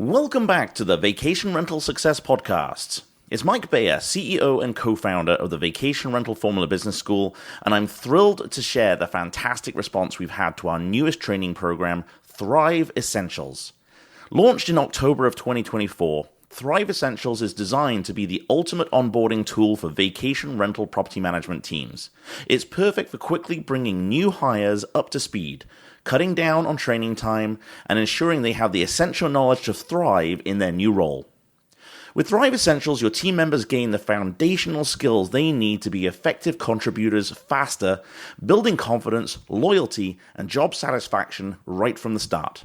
Welcome back to the Vacation Rental Success Podcast. It's Mike Bayer, CEO and co-founder of the Vacation Rental Formula Business School, and I'm thrilled to share the fantastic response we've had to our newest training program, Thrive Essentials. Launched in October of 2024, Thrive Essentials is designed to be the ultimate onboarding tool for vacation rental property management teams. It's perfect for quickly bringing new hires up to speed, cutting down on training time, and ensuring they have the essential knowledge to thrive in their new role. With Thrive Essentials, your team members gain the foundational skills they need to be effective contributors faster, building confidence, loyalty, and job satisfaction right from the start.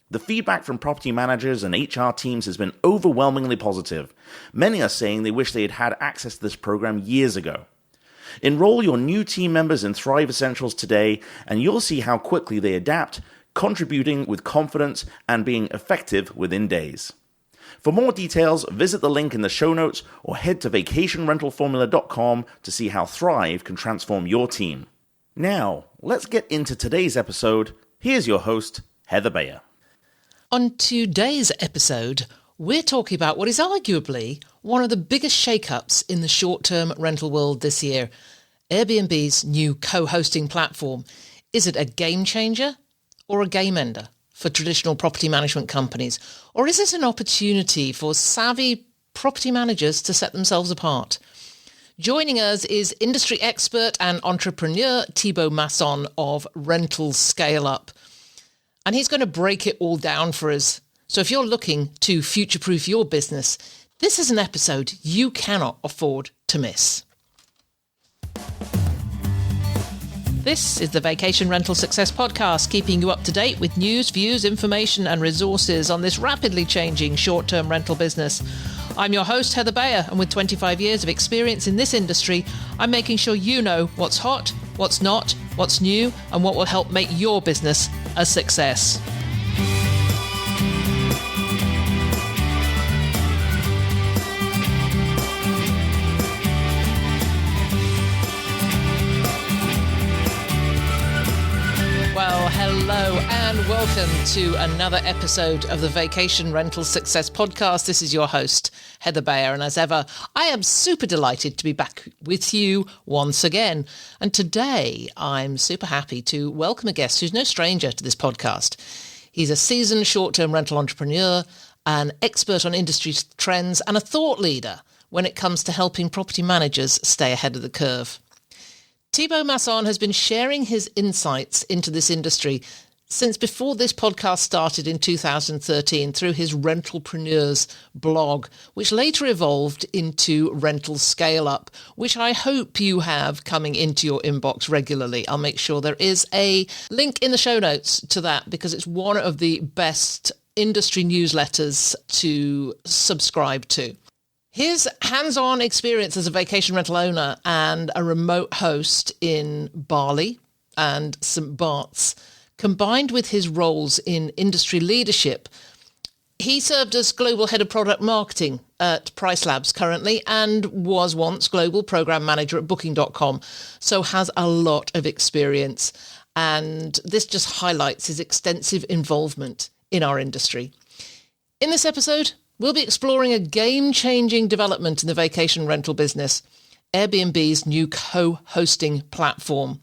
The feedback from property managers and HR teams has been overwhelmingly positive. Many are saying they wish they had had access to this program years ago. Enroll your new team members in Thrive Essentials today, and you'll see how quickly they adapt, contributing with confidence and being effective within days. For more details, visit the link in the show notes or head to vacationrentalformula.com to see how Thrive can transform your team. Now, let's get into today's episode. Here's your host, Heather Bayer. On today's episode, we're talking about what is arguably one of the biggest shake-ups in the short-term rental world this year, Airbnb's new co-hosting platform. Is it a game changer or a game ender for traditional property management companies? Or is it an opportunity for savvy property managers to set themselves apart? Joining us is industry expert and entrepreneur Thibault Masson of Rental Scale Up. And he's going to break it all down for us. So if you're looking to future-proof your business, this is an episode you cannot afford to miss. This is the Vacation Rental Success Podcast, keeping you up to date with news, views, information and resources on this rapidly changing short-term rental business. I'm your host, Heather Bayer, and with 25 years of experience in this industry, I'm making sure you know what's hot, what's not, what's new, and what will help make your business a success. Well, hello and welcome to another episode of the Vacation Rental Success Podcast. This is your host, Heather Bayer, and as ever, I am super delighted to be back with you once again. And today, I'm super happy to welcome a guest who's no stranger to this podcast. He's a seasoned short-term rental entrepreneur, an expert on industry trends, and a thought leader when it comes to helping property managers stay ahead of the curve. Thibault Masson has been sharing his insights into this industry since before this podcast started in 2013 through his Rentalpreneurs blog, which later evolved into Rental Scale Up, which I hope you have coming into your inbox regularly. I'll make sure there is a link in the show notes to that because it's one of the best industry newsletters to subscribe to. His hands-on experience as a vacation rental owner and a remote host in Bali and St. Barts, combined with his roles in industry leadership, he served as global head of product marketing at PriceLabs currently and was once global program manager at Booking.com, so has a lot of experience. And this just highlights his extensive involvement in our industry. In this episode, we'll be exploring a game-changing development in the vacation rental business, Airbnb's new co-hosting platform.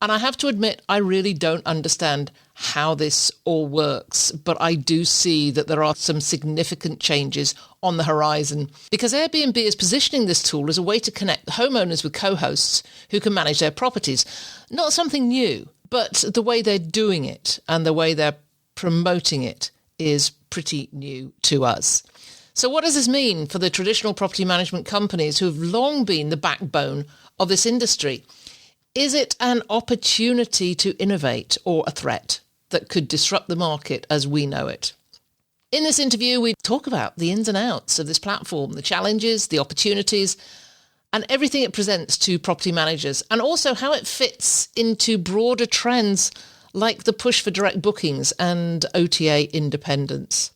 And I have to admit, I really don't understand how this all works, but I do see that there are some significant changes on the horizon because Airbnb is positioning this tool as a way to connect homeowners with co-hosts who can manage their properties. Not something new, but the way they're doing it and the way they're promoting it is pretty new to us. So what does this mean for the traditional property management companies who have long been the backbone of this industry? Is it an opportunity to innovate or a threat that could disrupt the market as we know it? In this interview, we talk about the ins and outs of this platform, the challenges, the opportunities, and everything it presents to property managers, and also how it fits into broader trends like the push for direct bookings and OTA independence.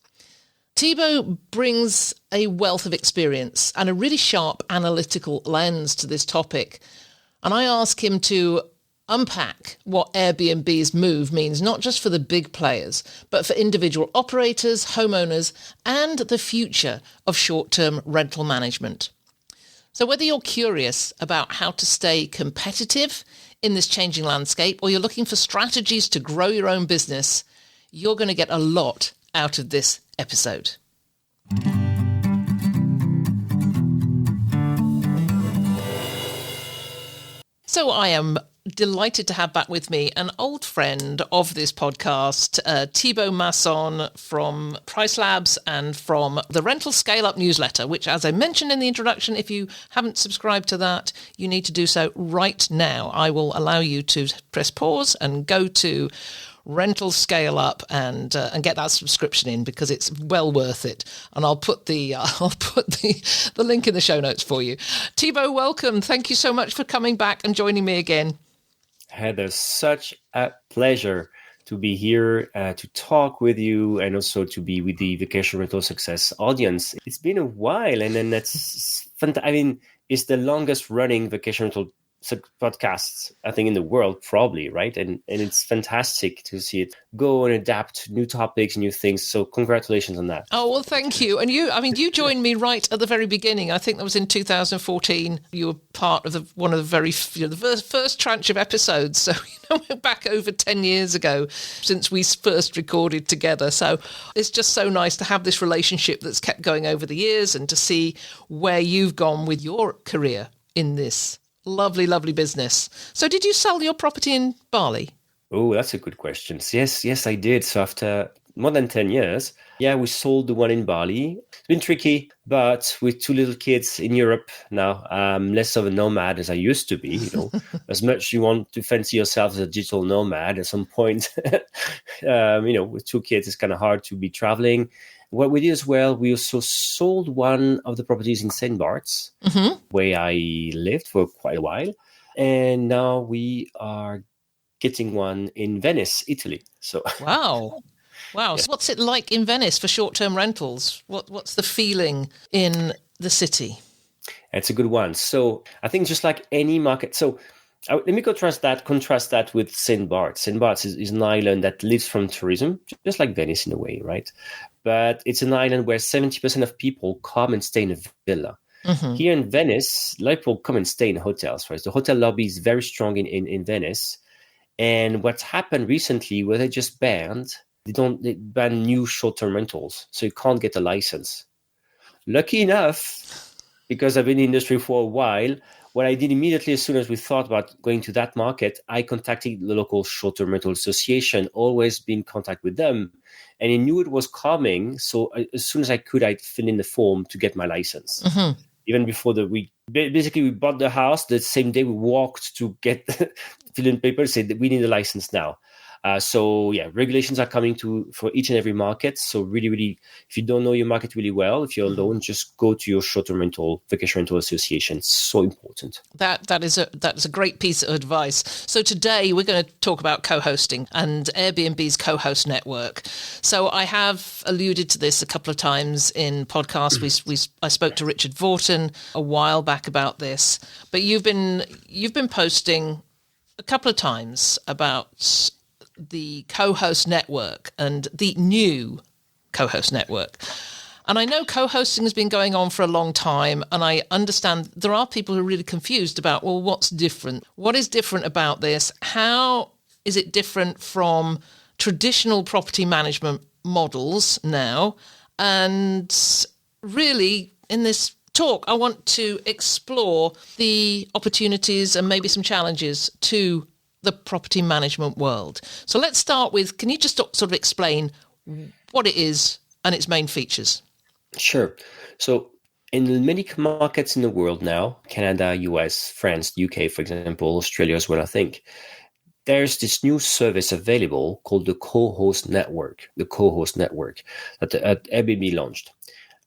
Thibault brings a wealth of experience and a really sharp analytical lens to this topic. And I ask him to unpack what Airbnb's move means, not just for the big players, but for individual operators, homeowners, and the future of short-term rental management. So whether you're curious about how to stay competitive in this changing landscape, or you're looking for strategies to grow your own business, you're going to get a lot out of this episode. So I am delighted to have back with me an old friend of this podcast, Thibault Masson from PriceLabs and from the Rental Scale Up newsletter, which, as I mentioned in the introduction, if you haven't subscribed to that, you need to do so right now. I will allow you to press pause and go to Rental Scale Up and get that subscription in, because it's well worth it. And I'll put the link in the show notes for you. Thibault, welcome. Thank you so much for coming back and joining me again. Heather, such a pleasure to be here to talk with you and also to be with the Vacation Rental Success audience. It's been a while, and then that's fantastic. I mean, it's the longest running vacation rental podcasts, I think, in the world, probably, right? And it's fantastic to see it go and adapt to new topics, new things. So congratulations on that. Oh, well, thank you. And you joined me right at the very beginning. I think that was in 2014. You were part of one of the first tranche of episodes. So, back over 10 years ago since we first recorded together. So it's just so nice to have this relationship that's kept going over the years and to see where you've gone with your career in this lovely, lovely business. So did you sell your property in Bali? Oh, that's a good question. Yes, I did. So after more than 10 years, we sold the one in Bali. It's been tricky, but with two little kids in Europe now, I'm less of a nomad as I used to be. As much you want to fancy yourself as a digital nomad at some point, with two kids, it's kind of hard to be traveling. What we did as well, we also sold one of the properties in St. Barts, where I lived for quite a while. And now we are getting one in Venice, Italy. So Wow. Yeah. So what's it like in Venice for short-term rentals? What's the feeling in the city? It's a good one. So I think just like any market. So let me contrast that with St. Barts. St. Barts is an island that lives from tourism, just like Venice in a way, right? But it's an island where 70% of people come and stay in a villa. Mm-hmm. Here in Venice, a lot of people come and stay in hotels, right? The hotel lobby is very strong in Venice. And what's happened recently, where they just banned new short-term rentals. So you can't get a license. Lucky enough, because I've been in the industry for a while, what I did immediately as soon as we thought about going to that market, I contacted the local short-term rental association, always been in contact with them. And I knew it was coming. So as soon as I could, I'd fill in the form to get my license. Mm-hmm. Even before we bought the house, the same day we walked to get fill in papers, said that we need a license now. Regulations are coming for each and every market. So really, really, if you don't know your market really well, if you're alone, just go to your short-term rental, vacation rental association. It's so important. That is a great piece of advice. So today we're going to talk about co-hosting and Airbnb's co-host network. So I have alluded to this a couple of times in podcasts. I spoke to Richard Vorton a while back about this, but you've been posting a couple of times about the co-host network and the new co-host network. And I know co-hosting has been going on for a long time, and I understand there are people who are really confused about, well, what's different? What is different about this? How is it different from traditional property management models now? And really, in this talk, I want to explore the opportunities and maybe some challenges to the property management world. So let's start with, can you just sort of explain what it is and its main features? Sure. So in many markets in the world now, Canada, US, France, UK, for example, Australia as well, I think, there's this new service available called the co-host network, that Airbnb launched.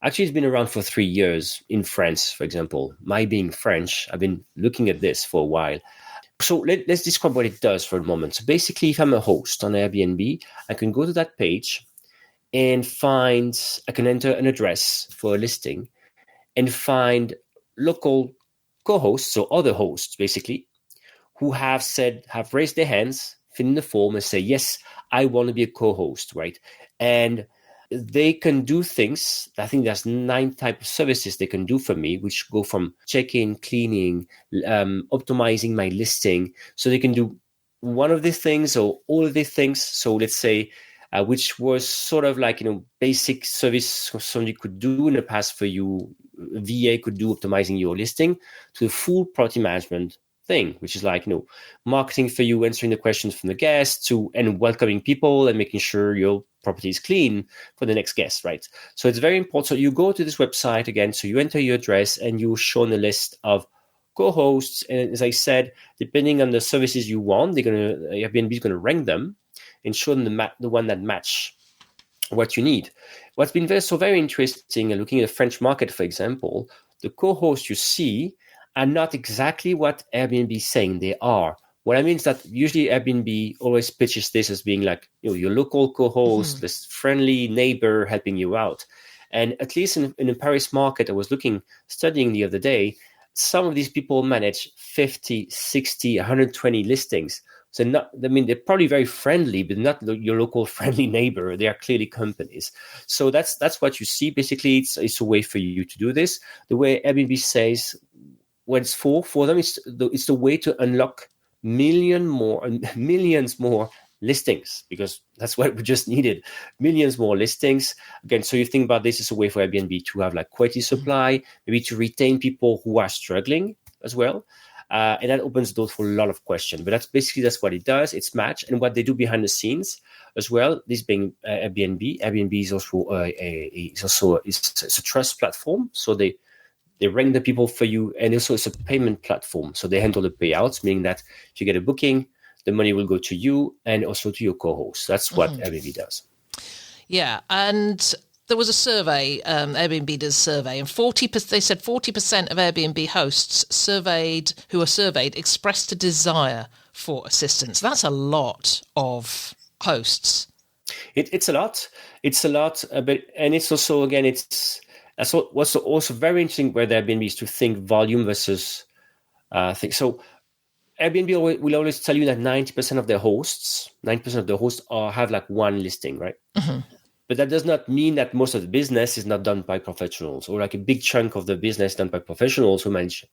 Actually, it's been around for 3 years in France, for example. My being French, I've been looking at this for a while. So let's describe what it does for a moment. So basically, if I'm a host on Airbnb, I can go to that page and I can enter an address for a listing and find local co-hosts, so other hosts basically, who have raised their hands, fill in the form and say, yes, I want to be a co-host, right? And they can do things. I think there's 9 types of services they can do for me, which go from check-in, cleaning, optimizing my listing. So they can do one of these things or all of these things. So let's say, which was sort of like, basic service somebody could do in the past for you. VA could do optimizing your listing, to the full property management thing, which is like, marketing for you, answering the questions from the guests and welcoming people and making sure your property is clean for the next guest, right? So it's very important. So you go to this website again, so you enter your address and you're shown a list of co-hosts. And as I said, depending on the services you want, Airbnb is going to rank them and show them the one that match what you need. What's been very interesting, and looking at the French market, for example, the co-hosts you see are not exactly what Airbnb is saying they are. What I mean is that usually Airbnb always pitches this as being like, your local co-host, this friendly neighbor helping you out. And at least in the Paris market, I was studying the other day, some of these people manage 50, 60, 120 listings. So they're probably very friendly, but not your local friendly neighbor. They are clearly companies. So that's what you see. Basically, it's a way for you to do this. The way Airbnb says what it's for them, it's the way to unlock millions more listings, because that's what we just needed, millions more listings. Again, so you think about this as a way for Airbnb to have like quality supply, maybe to retain people who are struggling as well. And that opens the door for a lot of questions. But that's what it does. It's match. And what they do behind the scenes as well, this being Airbnb. Airbnb is also it's a trust platform. So they rank the people for you, and also it's a payment platform. So they handle the payouts, meaning that if you get a booking, the money will go to you and also to your co-host. That's what Airbnb does. Yeah, and there was a survey, Airbnb does a survey, and they said 40% of Airbnb hosts who are surveyed expressed a desire for assistance. That's a lot of hosts. It's a lot. And it's also, again, that's what's also very interesting where the Airbnb is to think volume versus things. So Airbnb will always tell you that 90% of the hosts have like one listing, right? Mm-hmm. But that does not mean that most of the business is not done by professionals, or like a big chunk of the business done by professionals who manage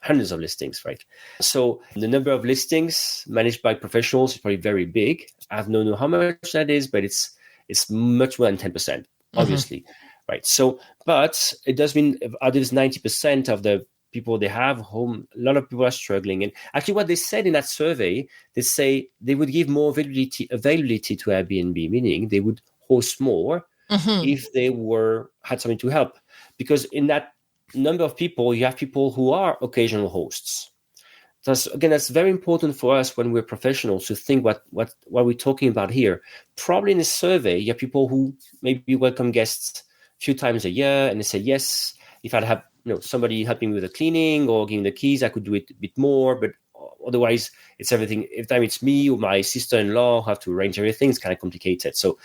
hundreds of listings, right? So the number of listings managed by professionals is probably very big. I don't know how much that is, but it's much more than 10%, obviously, right? So, but it does mean out of 90% of the people they have home, a lot of people are struggling. And actually what they said in that survey, they say they would give more availability to Airbnb, meaning they would host more if they had something to help. Because in that number of people, you have people who are occasional hosts. That's very important for us when we're professionals to think what we're talking about here. Probably in a survey, you have people who maybe welcome guests a few times a year, and they say, yes, if I'd have somebody helping me with the cleaning or giving the keys, I could do it a bit more. But otherwise, it's everything. Every time it's me or my sister-in-law who have to arrange everything, it's kind of complicated. So,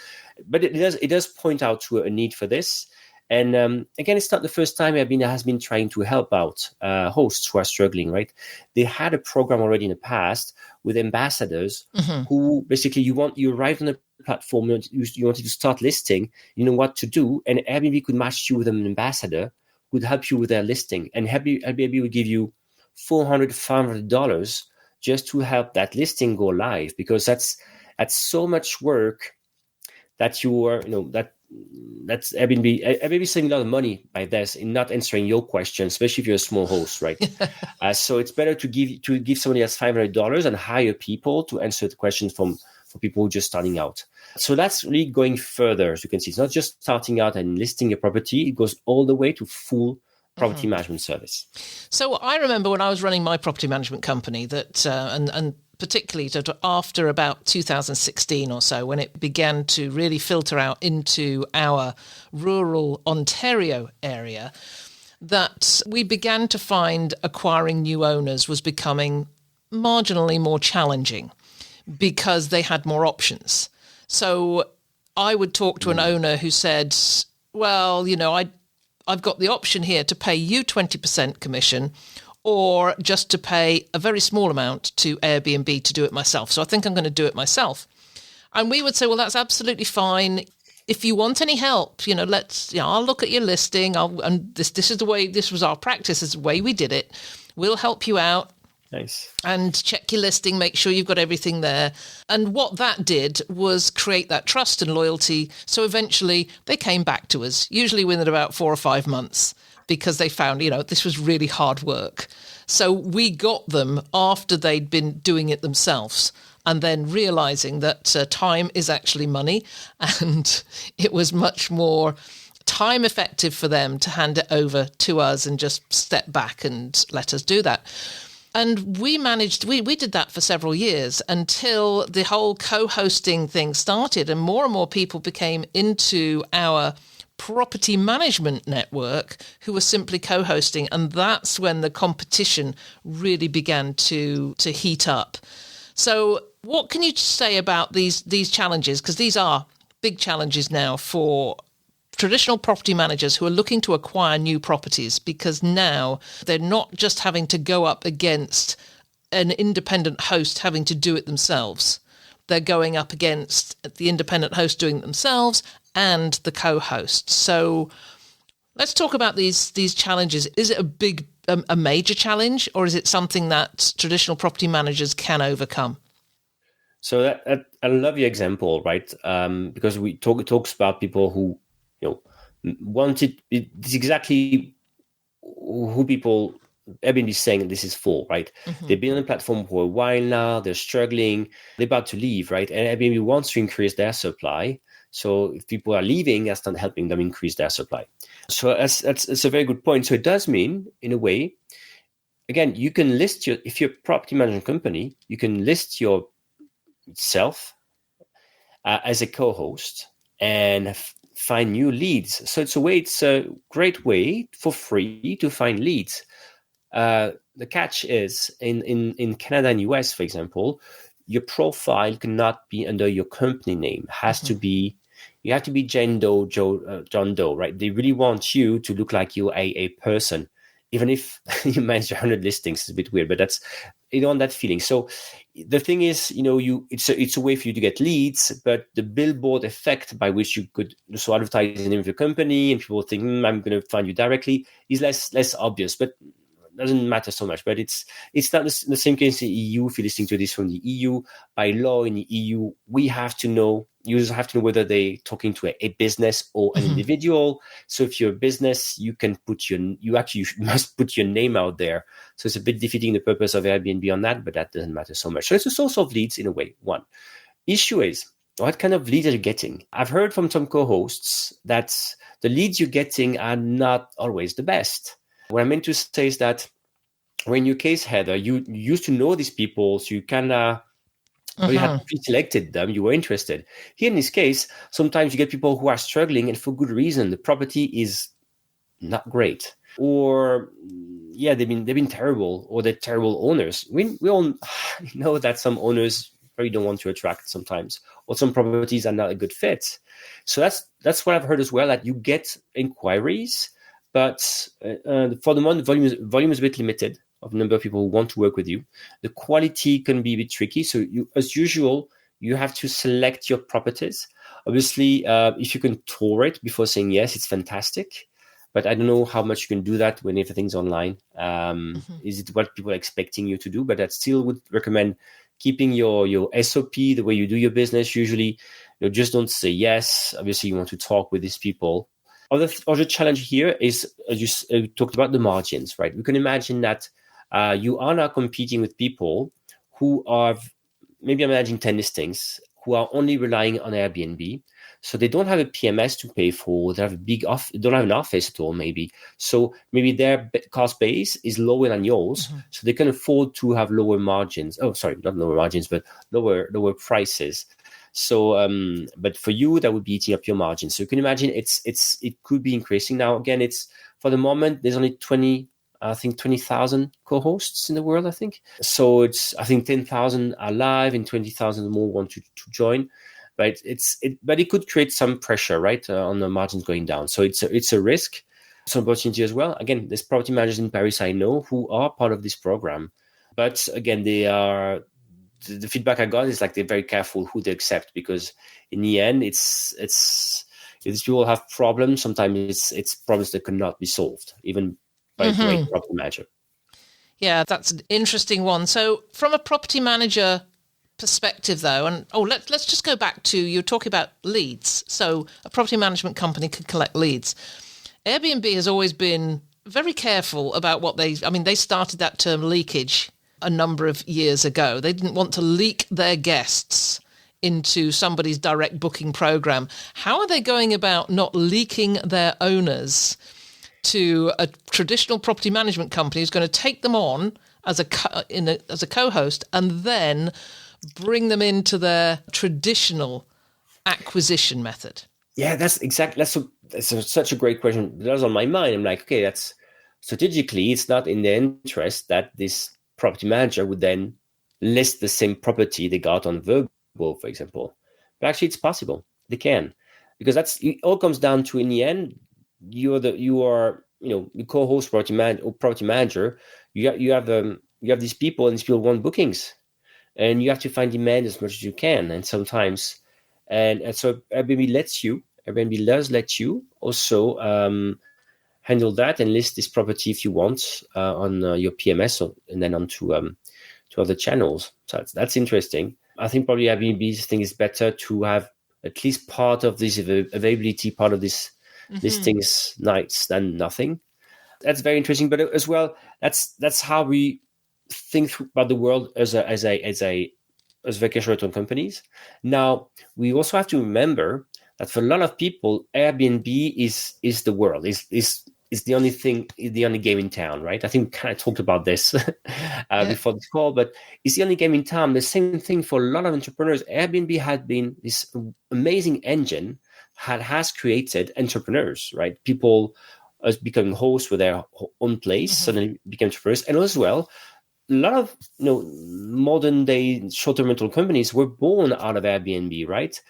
but it does point out to a need for this. And again, it's not the first time Airbnb has been trying to help out hosts who are struggling, right? They had a program already in the past with ambassadors who basically you arrived on the platform, you wanted to start listing, you know what to do, and Airbnb could match you with an ambassador who would help you with their listing. And Airbnb would give you $400, $500 just to help that listing go live, because that's so much work that that's Airbnb. Airbnb is saving a lot of money by this in not answering your questions, especially if you're a small host, right? So it's better to give somebody else $500 and hire people to answer the questions for people who are just starting out. So that's really going further, as you can see. It's not just starting out and listing a property; it goes all the way to full property management service. So I remember when I was running my property management company that, and particularly after about 2016 or so, when it began to really filter out into our rural Ontario area, that we began to find acquiring new owners was becoming marginally more challenging because they had more options. So I would talk to an owner who said, well, I've got the option here to pay you 20% commission, or just to pay a very small amount to Airbnb to do it myself. So I think I'm going to do it myself. And we would say, well, that's absolutely fine. If you want any help, I'll look at your listing. And this is the way, this was our practice, this is the way we did it. We'll help you out. Nice. And check your listing, make sure you've got everything there. And what that did was create that trust and loyalty. So eventually they came back to us, usually within about 4 or 5 months, because they found, this was really hard work. So we got them after they'd been doing it themselves, and then realizing that time is actually money, and it was much more time effective for them to hand it over to us and just step back and let us do that. And we did that for several years until the whole co-hosting thing started, and more people became into our property management network who were simply co-hosting. And that's when the competition really began to heat up. So what can you say about these challenges? Because these are big challenges now for traditional property managers who are looking to acquire new properties, because now they're not just having to go up against an independent host having to do it themselves. They're going up against the independent host doing it themselves and the co-host. So let's talk about these challenges. Is it a major challenge, or is it something that traditional property managers can overcome? So I love your example, right? Because it talks about people who wanted. It's exactly who people Airbnb is saying this is for, right? Mm-hmm. They've been on the platform for a while now. They're struggling. They're about to leave, right? And Airbnb wants to increase their supply. So if people are leaving, that's not helping them increase their supply. So that's a very good point. So it does mean, in a way, again, you can list if you're a property management company, you can list yourself as a co-host and find new leads. So it's a great way for free to find leads. The catch is in Canada and US, for example, your profile cannot be under your company name. It has to be, you have to be Jane Doe, John Doe, right? They really want you to look like you're a person, even if you manage 100 listings. It's a bit weird, but that's, on that feeling. So the thing is, it's a way for you to get leads, but the billboard effect by which you could also advertise the name of your company and people think, I'm going to find you directly, is less obvious, but doesn't matter so much. But it's not the same case in the EU. If you're listening to this from the EU, by law in the EU, users have to know whether they're talking to a business or an individual. So if you're a business, you must put your name out there. So it's a bit defeating the purpose of Airbnb on that, but that doesn't matter so much. So it's a source of leads in a way. One issue is, what kind of leads are you getting? I've heard from some co-hosts that the leads you're getting are not always the best. What I meant to say is that, in your case, Heather, you used to know these people, so you kind of you had pre-selected them, you were interested. Here in this case, sometimes you get people who are struggling, and for good reason. The property is not great, or they've been terrible, or they're terrible owners. We all know that some owners probably don't want to attract sometimes, or some properties are not a good fit. So that's what I've heard as well, that you get inquiries. But for the moment, volume is a bit limited of the number of people who want to work with you. The quality can be a bit tricky. So as usual, you have to select your properties. Obviously, if you can tour it before saying yes, it's fantastic. But I don't know how much you can do that when everything's online. Is it what people are expecting you to do? But I still would recommend keeping your SOP, the way you do your business. Usually, just don't say yes. Obviously, you want to talk with these people. Other challenge here is, as you talked about, the margins, right? We can imagine that you are now competing with people who are, maybe I'm managing 10 listings, who are only relying on Airbnb. So they don't have a PMS to pay for, they have don't have an office at all, maybe. So maybe their cost base is lower than yours, so they can afford to have lower margins. Oh, sorry, not lower margins, but lower prices. So, but for you, that would be eating up your margin. So you can imagine it could be increasing. Now, again, it's, for the moment, there's only 20,000 co-hosts in the world, I think. So it's, I think 10,000 are live and 20,000 more want to join. But but it could create some pressure, right, on the margins going down. So it's a risk. some opportunity as well. Again, there's property managers in Paris I know who are part of this program. But again, the feedback I got is like they're very careful who they accept, because in the end, it's if these people have problems, sometimes it's problems that cannot be solved, even by a great property manager. Yeah, that's an interesting one. So from a property manager perspective, though, and let's just go back to, you're talking about leads. So a property management company could collect leads. Airbnb has always been very careful about what they started that term leakage a number of years ago. They didn't want to leak their guests into somebody's direct booking program. How are they going about not leaking their owners to a traditional property management company who's going to take them on as a co-host and then bring them into their traditional acquisition method? Yeah, that's such a great question. That was on my mind. I'm like, okay, that's strategically, it's not in their interest that this property manager would then list the same property they got on Verbo, for example. But actually, it's possible. They can, because it all comes down to, in the end, you co-host property manager. You have these people, and these people want bookings, and you have to find demand as much as you can. And sometimes, and so Airbnb does let you also handle that and list this property if you want on your PMS and then onto to other channels. So that's interesting. I think probably Airbnb's thing is better to have at least part of this availability, part of this listings nights than nothing. That's very interesting. But as well, that's how we think about the world as vacation rental companies. Now, we also have to remember that for a lot of people, Airbnb is the world, is the only thing, the only game in town, right? I think we kind of talked about this before this call, but it's the only game in town. The same thing for a lot of entrepreneurs. Airbnb had been this amazing engine has created entrepreneurs, right? People as becoming hosts with their own place, suddenly became entrepreneurs, and as well, a lot of modern day short-term rental companies were born out of Airbnb, right?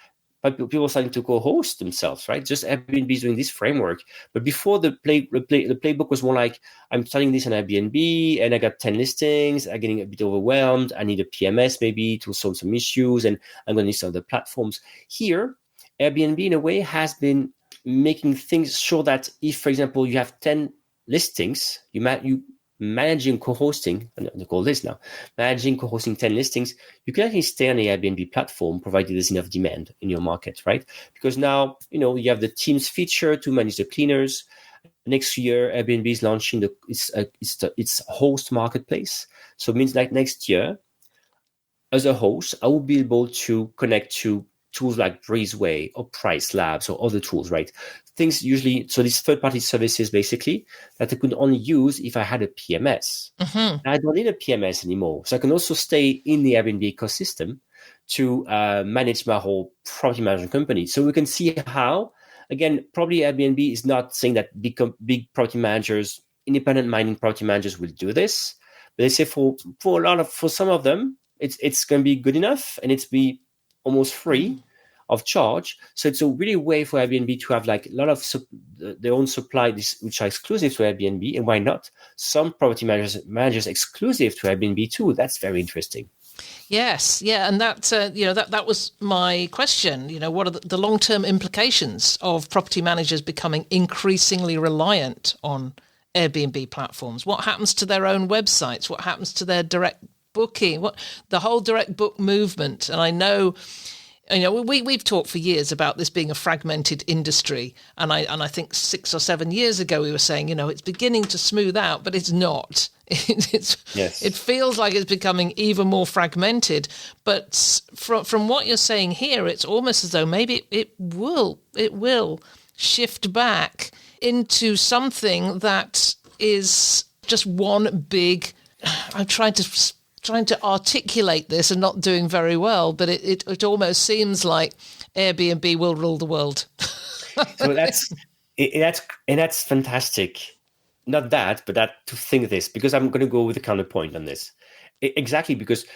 But people starting to co-host themselves, right? Just Airbnb is doing this framework. But before the playbook was more like, I'm starting this on Airbnb and I got 10 listings, I'm getting a bit overwhelmed. I need a PMS maybe to solve some issues, and I'm going to use other platforms. Here, Airbnb in a way has been making things sure that if, for example, you have 10 listings, you managing co-hosting, I call this now, managing co-hosting 10 listings, you can actually stay on the Airbnb platform provided there's enough demand in your market, right? Because now, you have the Teams feature to manage the cleaners. Next year, Airbnb is launching its host marketplace. So it means like next year, as a host, I will be able to connect to tools like Breezeway or PriceLabs or other tools, right? Things usually, so these third-party services basically that I could only use if I had a PMS. I don't need a PMS anymore. So I can also stay in the Airbnb ecosystem to manage my whole property management company. So we can see how, again, probably Airbnb is not saying that big property managers, independent mining property managers will do this. But they say for some of them, it's going to be good enough and it's be almost free of charge. So it's a really way for Airbnb to have like a lot of their own supply, which are exclusive to Airbnb. And why not? Some property managers exclusive to Airbnb too. That's very interesting. Yes, yeah, and that that was my question. What are the long-term implications of property managers becoming increasingly reliant on Airbnb platforms? What happens to their own websites? What happens to their direct booking? What the whole direct book movement? And I know we've talked for years about this being a fragmented industry, and I think 6 or 7 years ago we were saying it's beginning to smooth out, but it's not. It feels like it's becoming even more fragmented. But from what you're saying here, it's almost as though maybe it will shift back into something that is just one big. I'm trying to articulate this and not doing very well, but it almost seems like Airbnb will rule the world. So that's fantastic. Not that, but that to think this, because I'm going to go with a counterpoint on this. Exactly, because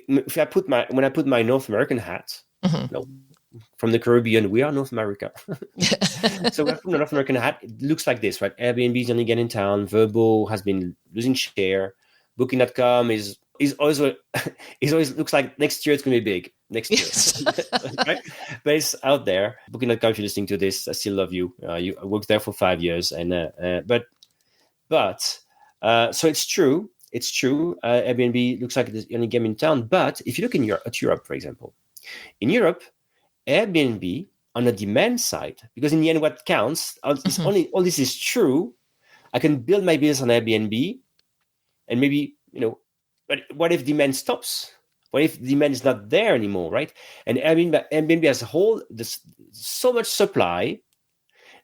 when I put my North American hat, from the Caribbean. We are North America. So we're from the North American hat. It looks like this, right? Airbnb is only getting in town. Vrbo has been losing share. Booking.com is also it always looks like next year it's going to be big. Next year, Yes. right? But it's out there. Booking.com, if you're listening to this, I still love you. You worked there for 5 years, and but so it's true. It's true. Airbnb looks like it's the only game in town. But if you look at Europe, for example, in Europe, Airbnb on the demand side, because in the end, what counts is only all this is true. I can build my business on Airbnb, and maybe but what if demand stops? What if demand is not there anymore, right? And Airbnb as a whole, there's so much supply.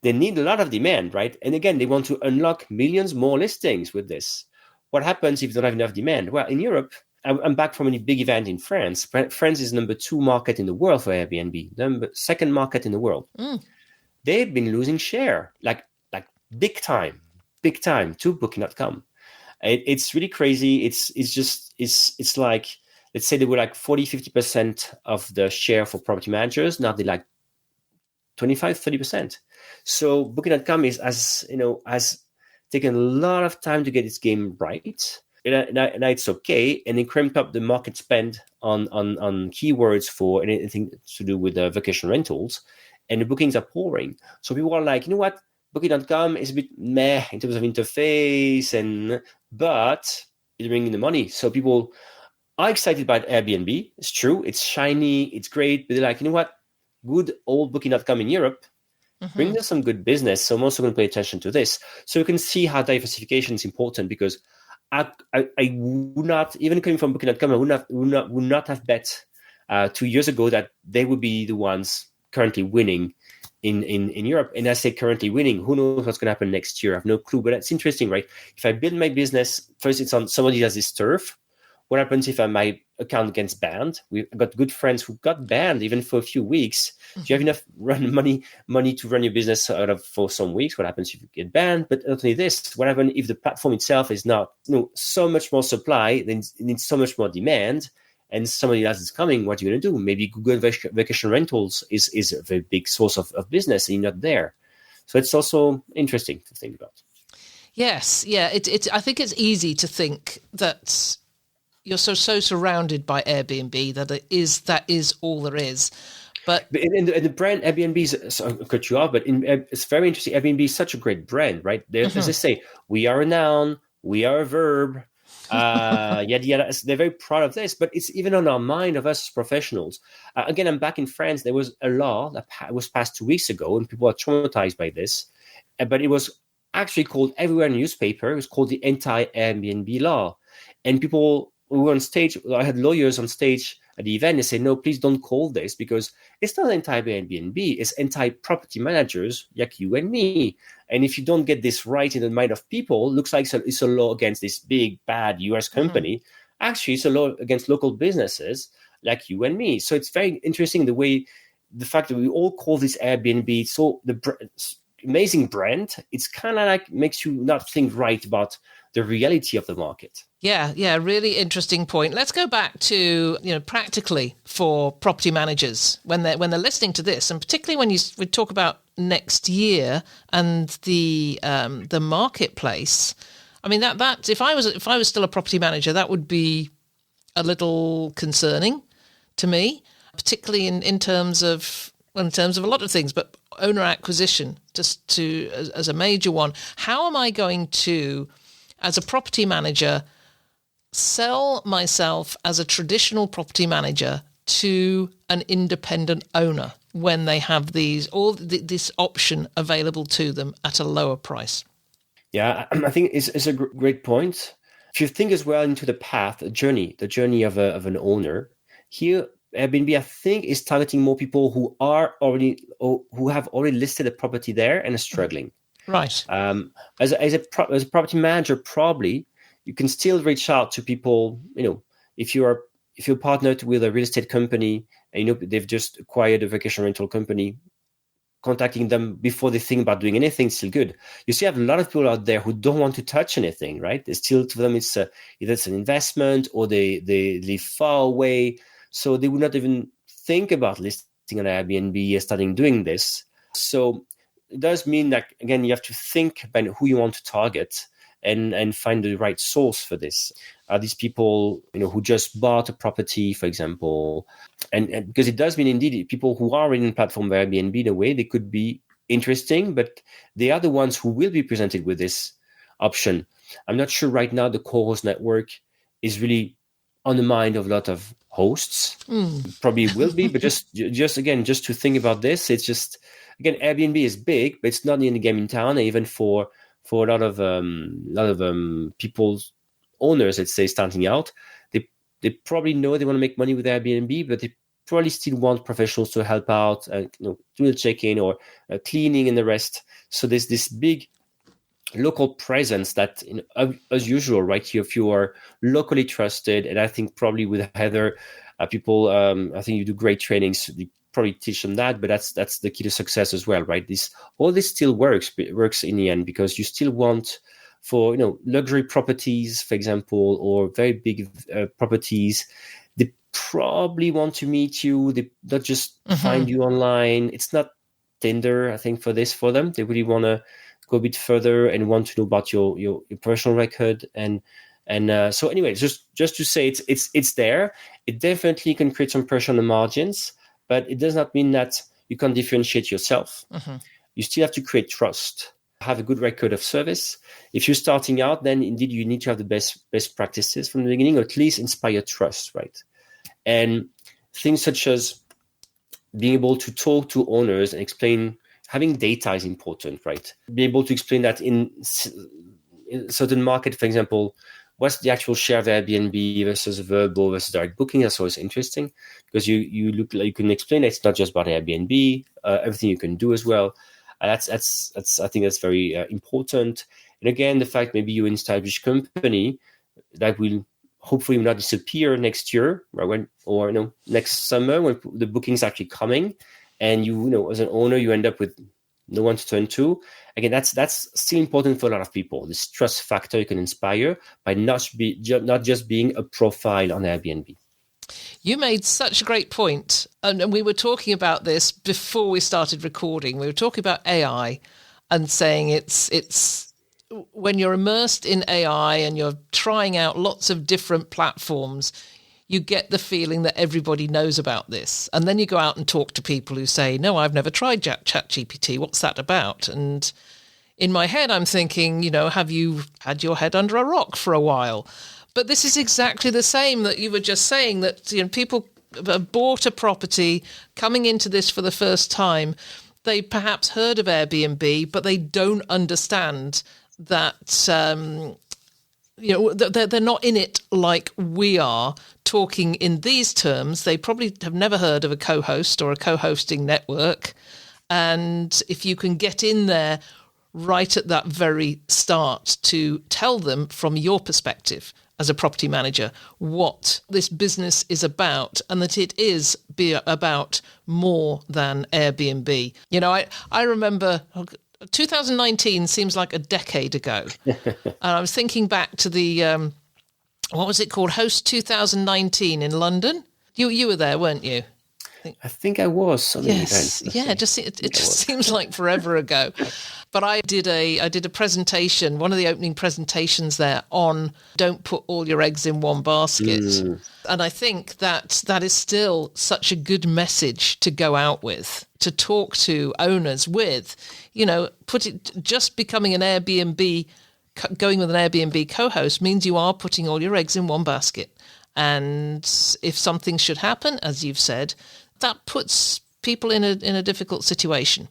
They need a lot of demand, right? And again, they want to unlock millions more listings with this. What happens if you don't have enough demand? Well, in Europe, I'm back from a big event in France. France is number 2 market in the world for Airbnb, second market in the world. They've been losing share, like big time to Booking.com. It's really crazy. It's like, let's say they were like 40-50% of the share for property managers. Now they're like 25-30%. So Booking.com has taken a lot of time to get its game right. And it's okay. And they cramped up the market spend on keywords for anything to do with vacation rentals. And the bookings are pouring. So people are like, you know what? Booking.com is a bit meh in terms of interface, but it's bringing the money. So people are excited about Airbnb. It's true. It's shiny. It's great. But they're like, you know what? Good old Booking.com in Europe brings us some good business. So I'm also going to pay attention to this. So you can see how diversification is important, because I would not, even coming from Booking.com, I would not have bet 2 years ago that they would be the ones currently winning in Europe. And I say currently winning. Who knows what's going to happen next year? I have no clue. But it's interesting, right? If I build my business, first it's on somebody has this turf. What happens if my account gets banned? We've got good friends who got banned even for a few weeks. Do you have enough money to run your business for some weeks? What happens if you get banned? But not only this, what happens if the platform itself is not so much more supply, then it needs so much more demand, and somebody else is coming? What are you going to do? Maybe Google Vacation Rentals is a very big source of business, and you're not there. So it's also interesting to think about. Yes, yeah. I think it's easy to think that you're so surrounded by Airbnb that that is all there is. But in the brand Airbnb is, I'll cut you off, but it's very interesting. Airbnb is such a great brand, right? As they say, we are a noun, we are a verb, yada yada. They're very proud of this, but it's even on our mind of us as professionals. Again, I'm back in France. There was a law that was passed 2 weeks ago, and people are traumatized by this. But it was actually called everywhere in the newspaper. It was called the anti-Airbnb law, and people. We were on stage. I had lawyers on stage at the event. They say, no, please don't call this, because it's not anti-Airbnb. It's anti-property managers like you and me. And if you don't get this right in the mind of people, it looks like it's a law against this big, bad US company. Actually, it's a law against local businesses like you and me. So it's very interesting the fact that we all call this Airbnb. So amazing brand. It's kind of like makes you not think right about the reality of the market. Yeah, really interesting point. Let's go back to practically for property managers when they're listening to this, and particularly when we talk about next year and the marketplace. I mean that if I was still a property manager, that would be a little concerning to me, particularly in terms of a lot of things, but owner acquisition just as a major one. How am I going to, as a property manager, sell myself as a traditional property manager to an independent owner when they have this option available to them at a lower price? Yeah, I think it's a great point. If you think as well into the path, the journey of an owner, here Airbnb I think is targeting more people who have already listed a property there and are struggling. Right. As a property manager, probably you can still reach out to people. If you're partnered with a real estate company and they've just acquired a vacation rental company, contacting them before they think about doing anything is still good. You see, I have a lot of people out there who don't want to touch anything. Right? They still, to them, it's either it's an investment or they live far away, so they would not even think about listing on Airbnb, starting doing this. So it does mean that, again, you have to think about who you want to target and find the right source for this. Are these people, who just bought a property, for example? And because it does mean, indeed, people who are in the platform of Airbnb, in a way, they could be interesting, but they are the ones who will be presented with this option. I'm not sure right now the co-host network is really on the mind of a lot of hosts. Probably will be, but just to think about this, it's just, again, Airbnb is big, but it's not the only game in town. And even for a lot of people, owners, let's say, starting out, they probably know they want to make money with Airbnb, but they probably still want professionals to help out, do the check-in or cleaning and the rest. So there's this big local presence that, as usual, right here, if you are locally trusted, and I think probably with Heather, people, I think you do great trainings. You probably teach them that, but that's the key to success as well, right? All this still works in the end, because you still want, for luxury properties, for example, or very big properties, they probably want to meet you. They not just find you online. It's not Tinder, I think, for them. They really want to go a bit further and want to know about your professional record. And so anyway, just to say, it's there. It definitely can create some pressure on the margins, but it does not mean that you can differentiate yourself. You still have to create trust, have a good record of service. If you're starting out, then indeed you need to have the best practices from the beginning, or at least inspire trust, right? And things such as being able to talk to owners and explain, having data is important, right? Be able to explain that in certain market, for example, what's the actual share of Airbnb versus verbal versus direct booking. That's always interesting, because you look like you can explain that it's not just about Airbnb, everything you can do as well. That's I think that's very important. And again, the fact maybe you're an established company that will hopefully not disappear next year, right? Next summer when the booking's actually coming, and as an owner you end up with no one to turn to. Again, that's still important for a lot of people. This trust factor you can inspire by not just being a profile on Airbnb. You made such a great point. And we were talking about this before we started recording. We were talking about AI and saying it's when you're immersed in AI and you're trying out lots of different platforms, you get the feeling that everybody knows about this. And then you go out and talk to people who say, no, I've never tried ChatGPT. What's that about? And in my head, I'm thinking, have you had your head under a rock for a while? But this is exactly the same that you were just saying, that people bought a property coming into this for the first time. They perhaps heard of Airbnb, but they don't understand that, they're not in it like we are talking in these terms. They probably have never heard of a co-host or a co-hosting network. And if you can get in there right at that very start to tell them from your perspective as a property manager what this business is about, and that it is about more than Airbnb. I remember 2019 seems like a decade ago. And I was thinking back to the, what was it called? Host 2019 in London. You were there, weren't you? I think I was. Yes, yeah. It just seems like forever ago. But I did a presentation, one of the opening presentations there, on don't put all your eggs in one basket. And I think that is still such a good message to go out with, to talk to owners with. Just becoming an Airbnb, going with an Airbnb co-host means you are putting all your eggs in one basket. And if something should happen, as you've said, that puts people in a difficult situation.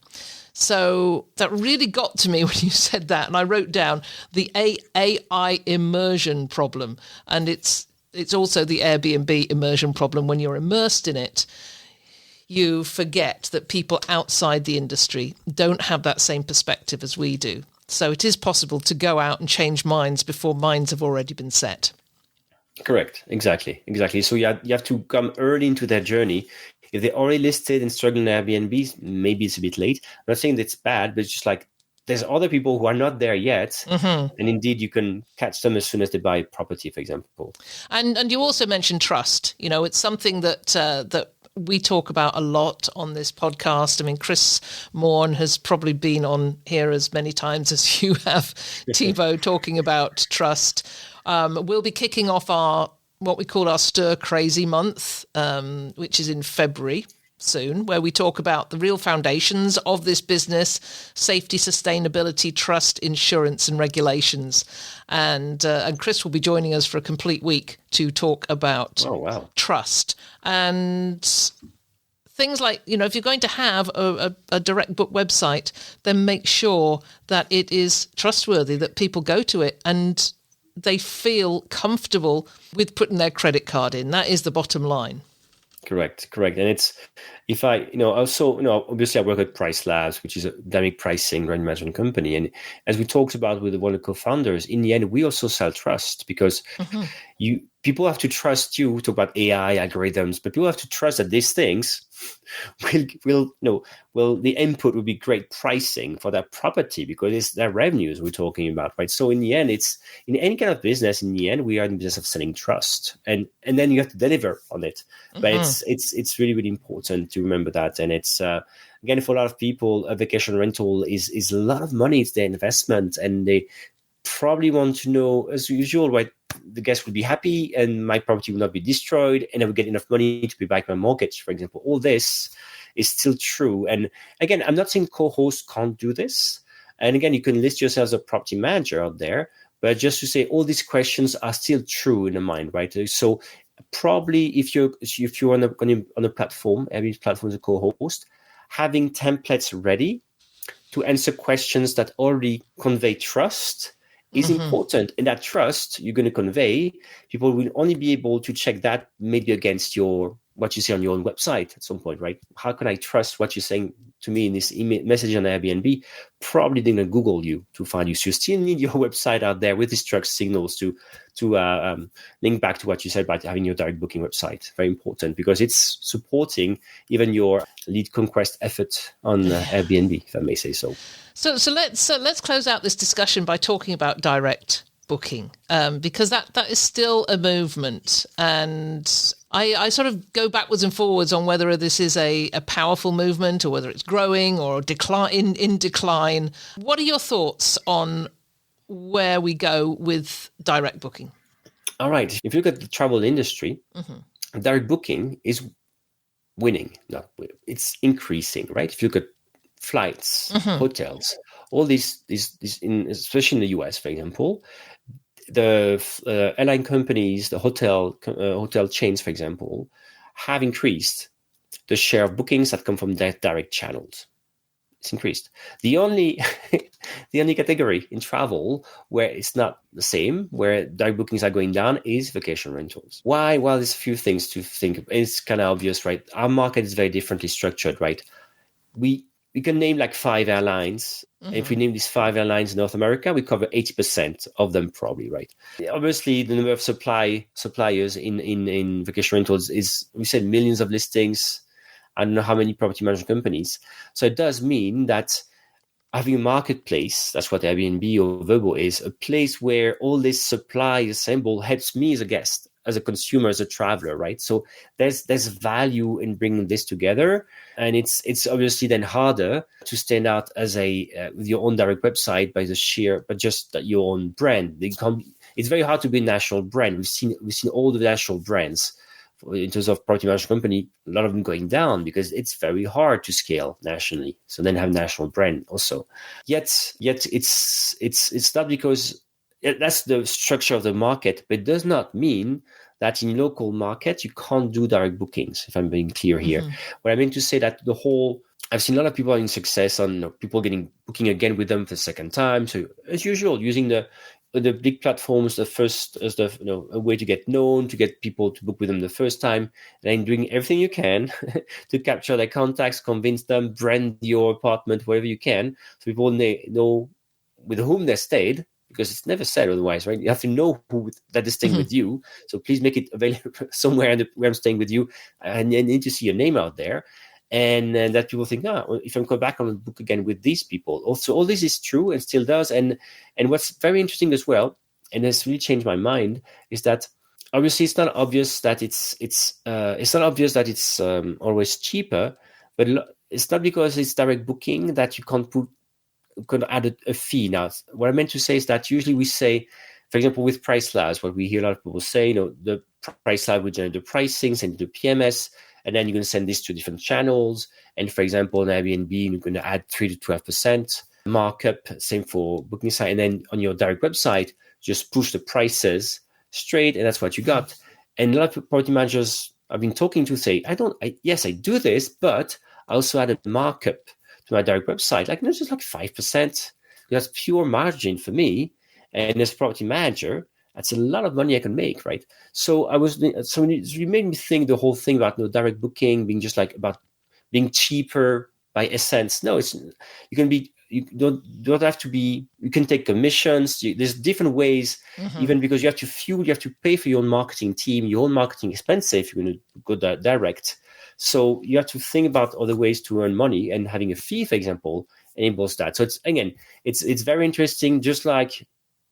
So that really got to me when you said that. And I wrote down the AI immersion problem. And it's also the Airbnb immersion problem. When you're immersed in it, you forget that people outside the industry don't have that same perspective as we do. So it is possible to go out and change minds before minds have already been set. Correct. Exactly. So you have to come early into their journey. If they're already listed and struggling in Airbnb, maybe it's a bit late. I'm not saying that's bad, but it's just like there's other people who are not there yet. And indeed, you can catch them as soon as they buy property, for example. And you also mentioned trust. It's something that we talk about a lot on this podcast. I mean, Chris Morn has probably been on here as many times as you have, Thibault, talking about trust. We'll be kicking off what we call our Stir Crazy month, which is in February soon, where we talk about the real foundations of this business: safety, sustainability, trust, insurance, and regulations. And Chris will be joining us for a complete week to talk about trust and things like, if you're going to have a direct book website, then make sure that it is trustworthy, that people go to it and they feel comfortable with putting their credit card in. That is the bottom line. Correct. And it's, if I, also, obviously I work at PriceLabs, which is a dynamic pricing revenue management company. And as we talked about with one of the co-founders, in the end, we also sell trust, because people have to trust you. We talk about AI algorithms, but people have to trust that these things the input will be great pricing for that property, because it's their revenues we're talking about, right? So in the end, it's in any kind of business. In the end, we are in the business of selling trust, and then you have to deliver on it. But it's really, really important to remember that. And it's again, for a lot of people, a vacation rental is a lot of money. It's their investment, and they probably want to know, as usual, right? The guest will be happy and my property will not be destroyed and I will get enough money to pay back my mortgage, for example. All this is still true. And again, I'm not saying co-hosts can't do this. And again, you can list yourself as a property manager out there, but just to say all these questions are still true in the mind, right? So probably if you're on a platform, every platform is a co-host, having templates ready to answer questions that already convey trust is important. And that trust you're going to convey, people will only be able to check that maybe against what you say on your own website at some point, right? How can I trust what you're saying to me in this email message on Airbnb? Probably they're going to Google you to find you. So you still need your website out there with these trust signals to link back to what you said about having your direct booking website. Very important, because it's supporting even your lead conquest effort on Airbnb, if I may say so. So let's close out this discussion by talking about direct booking, because that is still a movement, and I sort of go backwards and forwards on whether this is a powerful movement or whether it's growing or in decline. What are your thoughts on where we go with direct booking? All right. If you look at the travel industry, direct booking is winning. No, it's increasing, right? If you look at flights, hotels, all these especially in the US, for example, the airline companies, the hotel chains, for example, have increased the share of bookings that come from their direct channels. It's increased. The only category in travel where it's not the same, where direct bookings are going down, is vacation rentals. Why? Well, there's a few things to think. It's kind of obvious, right? Our market is very differently structured, right? We can name like 5 airlines. If we name these 5 airlines in North America, we cover 80% of them probably, right? Obviously, the number of suppliers in vacation rentals is, we said, millions of listings. I don't know how many property management companies. So it does mean that having a marketplace, that's what Airbnb or Vrbo is, a place where all this supply assembled helps me as a guest, as a consumer, as a traveler, right? So there's value in bringing this together, and it's obviously then harder to stand out as with your own direct website by but just your own brand. It's very hard to be a national brand. We've seen all the national brands in terms of property management company, a lot of them going down because it's very hard to scale nationally. So then have national brand also. Yet it's not because that's the structure of the market, but it does not mean that in local market you can't do direct bookings, if I'm being clear here. What I mean to say that I've seen a lot of people having success on people getting booking again with them for the second time. So as usual, using the big platforms, the first as a way to get known, to get people to book with them the first time, and then doing everything you can to capture their contacts, convince them, brand your apartment wherever you can, so people know with whom they stayed, because it's never said otherwise, right? You have to know that is staying with you. So please make it available somewhere where I'm staying with you, and you need to see your name out there. And that people think, if I'm going back on the book again with these people. Also, all this is true and still does. And what's very interesting as well, and has really changed my mind, is that obviously it's not obvious that it's not obvious that it's always cheaper, but it's not because it's direct booking that you can add a fee. Now, what I meant to say is that usually we say, for example, with PriceLabs, what we hear a lot of people say, the PriceLab would generate the pricing, send it to PMS, and then you're going to send this to different channels. And for example, on Airbnb, you're going to add 3 to 12% markup, same for booking site. And then on your direct website, just push the prices straight, and that's what you got. And a lot of property managers I've been talking to say, yes, I do this, but I also add a markup to my direct website, like just like 5%. That's pure margin for me. And as a property manager, that's a lot of money I can make, right? So it made me think the whole thing about direct booking being just like about being cheaper by essence. No, you don't have to be. You can take commissions. There's different ways, even because you have to pay for your own marketing team, your own marketing expense if you're going to go direct. So you have to think about other ways to earn money, and having a fee, for example, enables that. So it's very interesting. Just like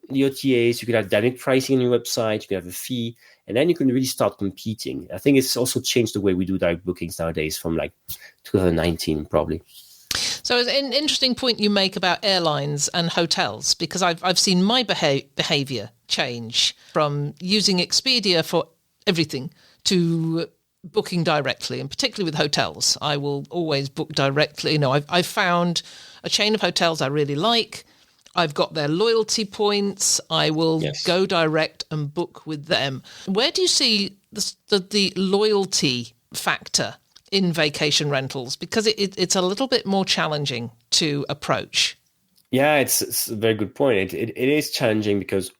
the OTAs, you could have dynamic pricing on your website, you could have a fee, and then you can really start competing. I think it's also changed the way we do direct bookings nowadays from like 2019 probably. So it's an interesting point you make about airlines and hotels, because I've seen my behavior change from using Expedia for everything to booking directly, and particularly with hotels. I will always book directly. I've found a chain of hotels I really like. I've got their loyalty points. I will go direct and book with them. Where do you see the loyalty factor in vacation rentals? Because it's a little bit more challenging to approach. Yeah, it's a very good point. It is challenging because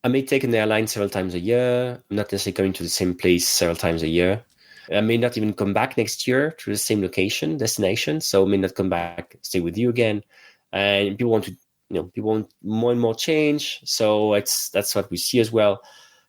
I may take an airline several times a year. I'm not necessarily going to the same place several times a year. I may not even come back next year to the same destination. So I may not come back, stay with you again. And people want more and more change. So that's what we see as well.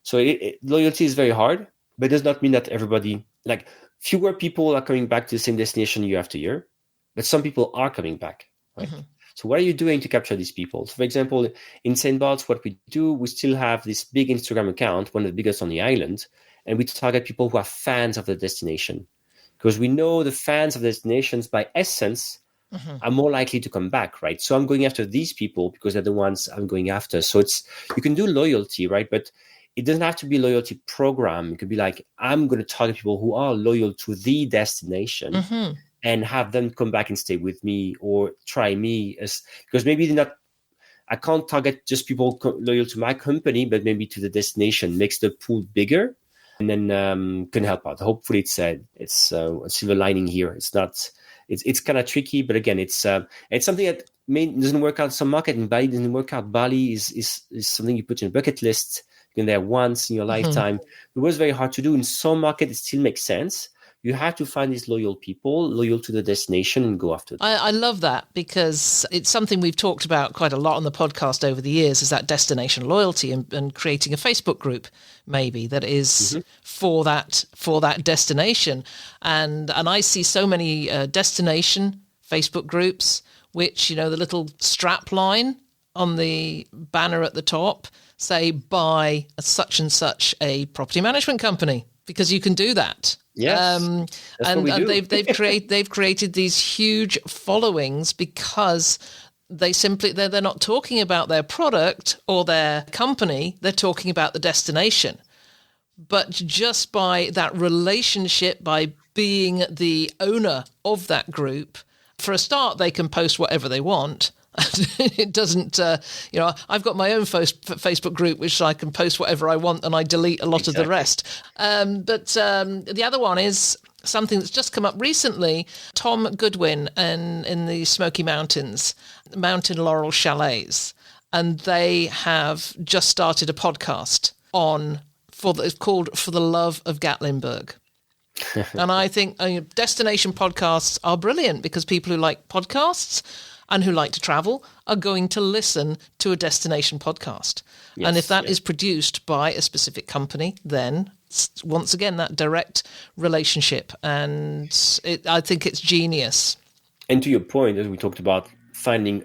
So loyalty is very hard, but it does not mean that everybody, like fewer people are coming back to the same destination year after year, but some people are coming back, right? Mm-hmm. So what are you doing to capture these people? So for example, in St. Barts, what we do, we still have this big Instagram account, one of the biggest on the island, and we target people who are fans of the destination, because we know the fans of destinations by essence are more likely to come back, right? So I'm going after these people because they're the ones I'm going after. So you can do loyalty, right? But it doesn't have to be a loyalty program. It could be like, I'm going to target people who are loyal to the destination and have them come back and stay with me or try me, because maybe they're not. I can't target just people loyal to my company, but maybe to the destination, makes the pool bigger, and then can help out. Hopefully, it's a silver lining here. It's not. It's kind of tricky, but again, it's something that doesn't work out in some market. In Bali, doesn't work out. Bali is something you put in a bucket list. You're there once in your lifetime. It was very hard to do. In some market, it still makes sense. You have to find these loyal people, loyal to the destination, and go after them. I love that, because it's something we've talked about quite a lot on the podcast over the years, is that destination loyalty, and creating a Facebook group maybe that is for that destination. And I see so many destination Facebook groups, which, the little strap line on the banner at the top say, buy such and such a property management company, because you can do that. Yes, and they've created these huge followings because they're not talking about their product or their company, they're talking about the destination. But just by that relationship, by being the owner of that group, for a start, they can post whatever they want. It doesn't, I've got my own Facebook group, which I can post whatever I want, and I delete a lot of the rest. But the other one is something that's just come up recently. Tom Goodwin in the Smoky Mountains, Mountain Laurel Chalets, and they have just started a podcast it's called For the Love of Gatlinburg. And I think destination podcasts are brilliant, because people who like podcasts and who like to travel are going to listen to a destination podcast. Yes, and if that is produced by a specific company, then once again, that direct relationship. And I think it's genius. And to your point, as we talked about finding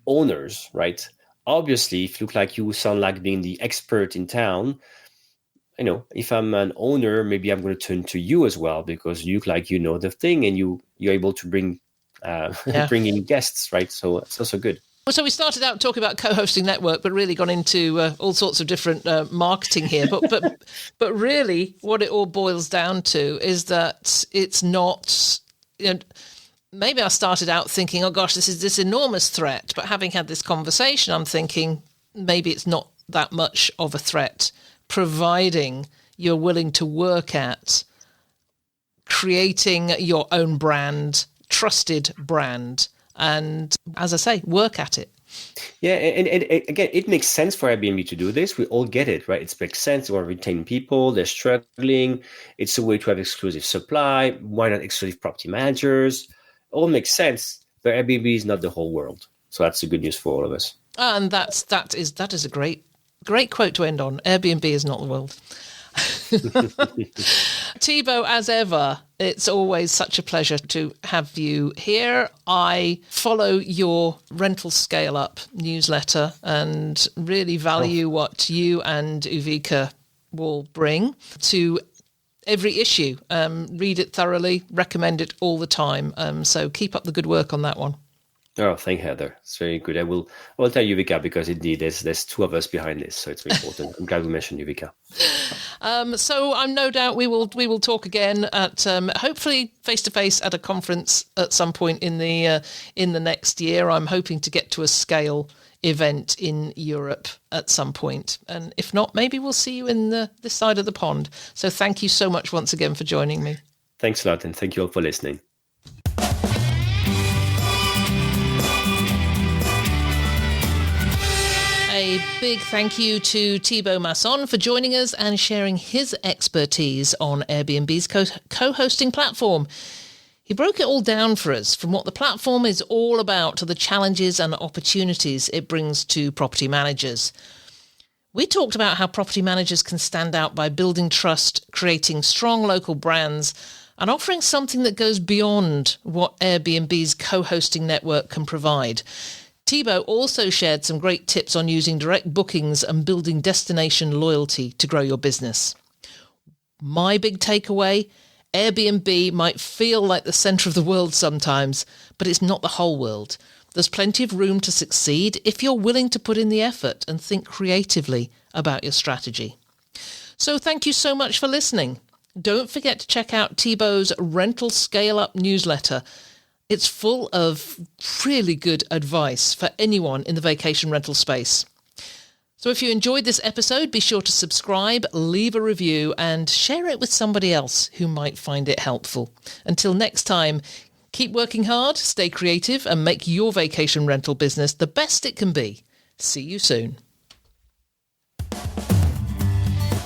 owners, right? Obviously, if you look like you sound like being the expert in town, if I'm an owner, maybe I'm going to turn to you as well because you know the thing and you're able to bring in guests, right? So it's also good. Well, so we started out talking about co-hosting network, but really gone into all sorts of different marketing here. But really, what it all boils down to is that it's not. Maybe I started out thinking, "Oh gosh, this is this enormous threat." But having had this conversation, I'm thinking maybe it's not that much of a threat, providing you're willing to work at creating your own brand, trusted brand. And as I say, work at it. Yeah, and again, it makes sense for Airbnb to do this. We all get it, right? It makes sense. They want to retain people. They're struggling. It's a way to have exclusive supply. Why not exclusive property managers? It all makes sense. But Airbnb is not the whole world. So that's the good news for all of us. And that is a great quote to end on. Airbnb is not the world. Thibault, as ever, it's always such a pleasure to have you here. I follow your Rental Scale Up newsletter and really value what you and Uvika will bring to every issue. Read it thoroughly, recommend it all the time. So keep up the good work on that one. Oh, thank Heather. It's very good. I will tell Uvika because indeed there's two of us behind this, so it's very important. I'm glad we mentioned Uvika. So I'm no doubt we will talk again at hopefully face to face at a conference at some point in the next year. I'm hoping to get to a scale event in Europe at some point, and if not, maybe we'll see you in this side of the pond. So thank you so much once again for joining me. Thanks a lot, and thank you all for listening. A big thank you to Thibault Masson for joining us and sharing his expertise on Airbnb's co-hosting platform. He broke it all down for us, from what the platform is all about to the challenges and opportunities it brings to property managers. We talked about how property managers can stand out by building trust, creating strong local brands, and offering something that goes beyond what Airbnb's co-hosting network can provide. Thibault also shared some great tips on using direct bookings and building destination loyalty to grow your business. My big takeaway, Airbnb might feel like the centre of the world sometimes, but it's not the whole world. There's plenty of room to succeed if you're willing to put in the effort and think creatively about your strategy. So thank you so much for listening. Don't forget to check out Thibault's Rental Scale Up newsletter. It's full of really good advice for anyone in the vacation rental space. So if you enjoyed this episode, be sure to subscribe, leave a review, and share it with somebody else who might find it helpful. Until next time, keep working hard, stay creative, and make your vacation rental business the best it can be. See you soon.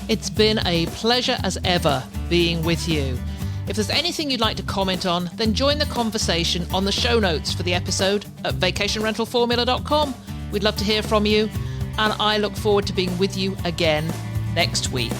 It's been a pleasure as ever being with you. If there's anything you'd like to comment on, then join the conversation on the show notes for the episode at vacationrentalformula.com. We'd love to hear from you, and I look forward to being with you again next week.